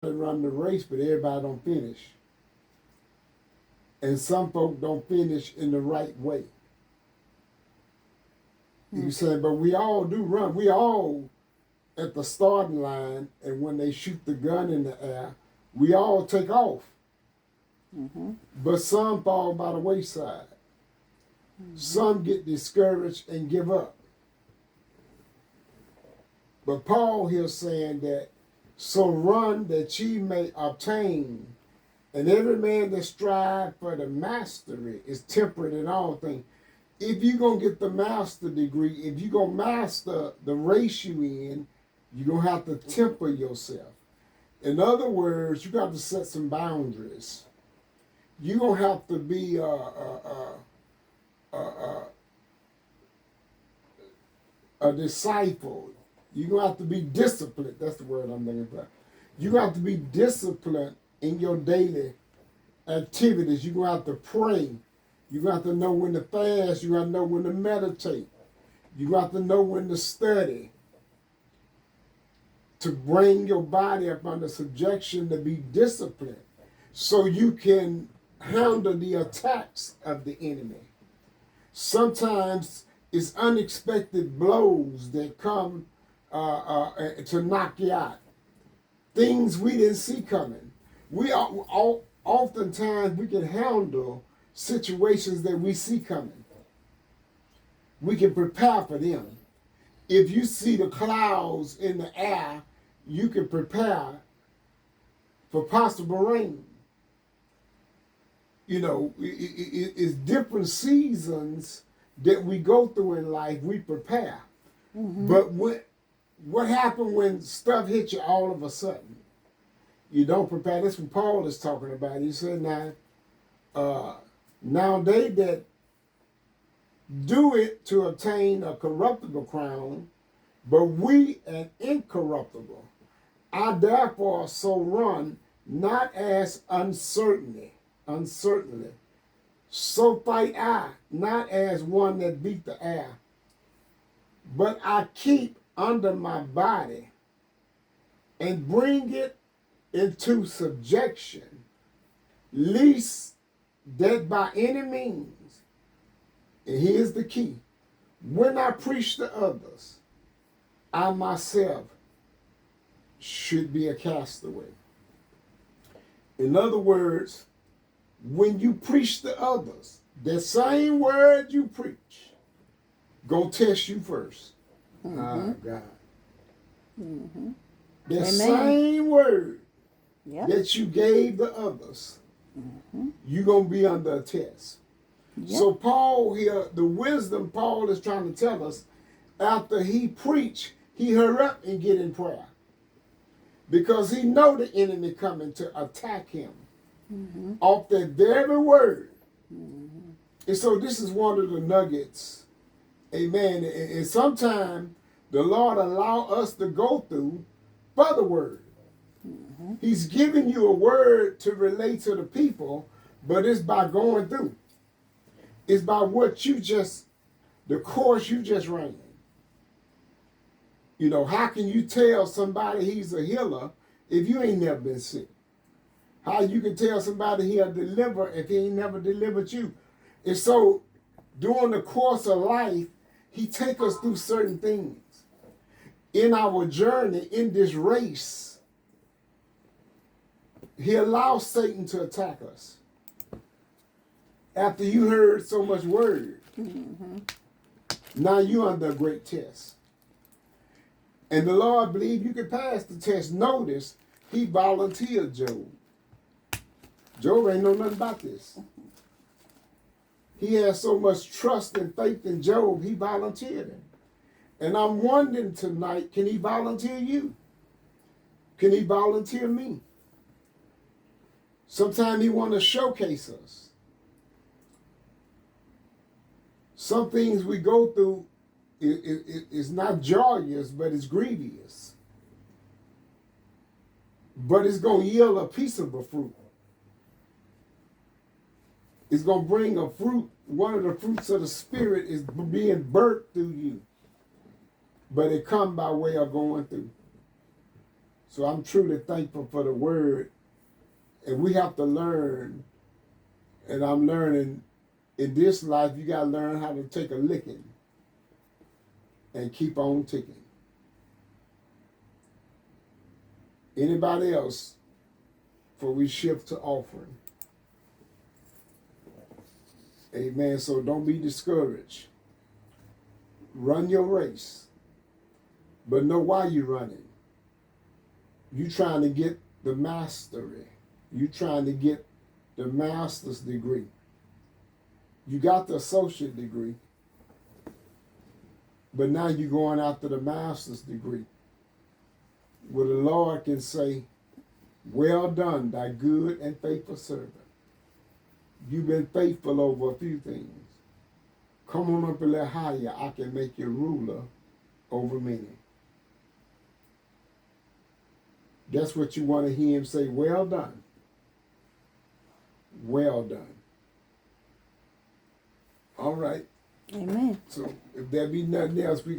run the race, but everybody don't finish. And some folk don't finish in the right way. You saying, but we all do run. We all at the starting line, and when they shoot the gun in the air, we all take off. But some fall by the wayside. Some get discouraged and give up. But Paul here saying that, so run that ye may obtain, and every man that strive for the mastery is temperate in all things. If you're going to get the master degree, if you're going to master the race you in, you're going to have to temper yourself. In other words, you got to set some boundaries. You're going to have to be a disciple. You're going to have to be disciplined. That's the word I'm looking for. You're going to have to be disciplined in your daily activities. You're going to have to pray. You're going to have to know when to fast. You're going to know when to meditate. You're going to have to know when to study. To bring your body up under subjection, to be disciplined, so you can handle the attacks of the enemy. Sometimes it's unexpected blows that come to knock you out. Things we didn't see coming. Oftentimes we can handle situations that we see coming. We can prepare for them. If you see the clouds in the air, you can prepare for possible rain. You know, it's different seasons that we go through in life, we prepare. But what happened when stuff hits you all of a sudden? You don't prepare. That's what Paul is talking about. He said, now they that do it to obtain a corruptible crown, but we an incorruptible. I therefore so run, not as uncertainly, so fight I, not as one that beat the air, but I keep under my body and bring it into subjection, lest that by any means, and here's the key, when I preach to others, I myself should be a castaway. In other words, when you preach to others, the same word you preach, go test you first. Ah, God. The same word that you gave the others, you're going to be under a test. So Paul here, the wisdom Paul is trying to tell us, after he preached, he hurry up and get in prayer. Because he know the enemy coming to attack him off that very word. And so this is one of the nuggets. Amen. And sometimes the Lord allow us to go through for the word. He's giving you a word to relate to the people, but it's by going through. It's by what you just, the course you just ran. You know, how can you tell somebody he's a healer if you ain't never been sick? How you can tell somebody he'll deliver if he ain't never delivered you? And so, during the course of life, he take us through certain things. In our journey, in this race, he allows Satan to attack us. After you heard so much word, now you're under a great test. And the Lord believed you could pass the test. Notice, he volunteered Job. Job ain't know nothing about this. He had so much trust and faith in Job, he volunteered him. And I'm wondering tonight, can he volunteer you? Can he volunteer me? Sometimes he want to showcase us. Some things we go through is not joyous, but it's grievous. But it's going to yield a peaceable fruit. It's going to bring a fruit. One of the fruits of the Spirit is being birthed through you. But it comes by way of going through. So I'm truly thankful for the word. And we have to learn, and I'm learning in this life, you got to learn how to take a licking and keep on ticking. Anybody else before we shift to offering? Amen. So don't be discouraged. Run your race, but know why you're running. You trying to get the mastery. You trying to get the master's degree. You got the associate degree, but now you're going after the master's degree, where the Lord can say, well done, thy good and faithful servant. You've been faithful over a few things. Come on up a little higher. I can make you ruler over many. That's what you want to hear him say, well done. Well done. All right. Amen. So if there be nothing else, we're going